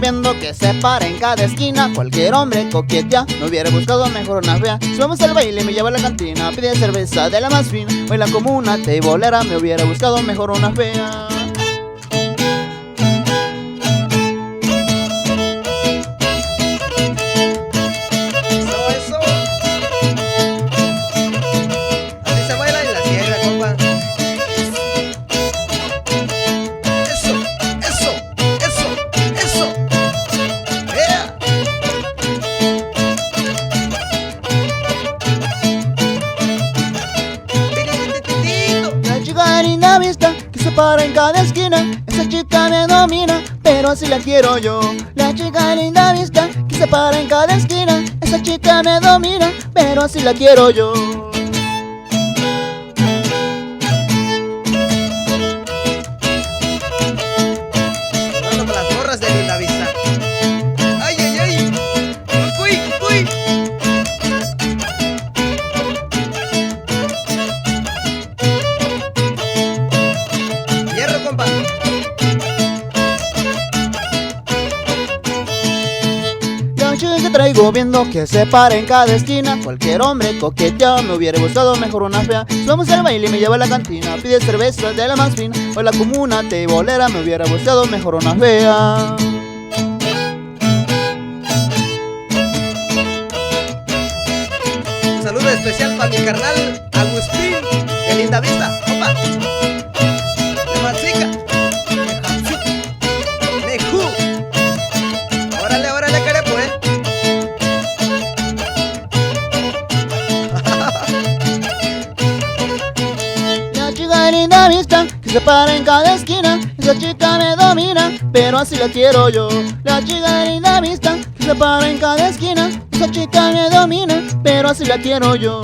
viendo que se para en cada esquina. Cualquier hombre coquetea, me hubiera buscado mejor una fea. Si vamos al baile me lleva a la cantina, pide cerveza de la más fina. Baila como una teibolera, me hubiera buscado mejor una fea. Linda vista que se para en cada esquina, esa chica me domina, pero así la quiero yo. La chica linda vista que se para en cada esquina, esa chica me domina, pero así la quiero yo. Hablando con las morras de Linda Vista. ¡Ay, ay, ay! ¡Cuy, cuy! La chica que traigo viendo que se para en cada esquina. Cualquier hombre coquetea, me hubiera gustado mejor una fea. Si vamos al baile me lleva a la cantina, pide cerveza de la más fina. Baila como una teibolera, me hubiera gustado mejor una fea. Un saludo especial para mi carnal Agustín de Linda Vista. ¡Opa! De Matsica. Mejú. Órale, órale, carepo, La chica linda vista que se para en cada esquina, esa chica me domina, pero así la quiero yo. La chica linda vista que se para en cada esquina, esa chica me domina, pero así la quiero yo.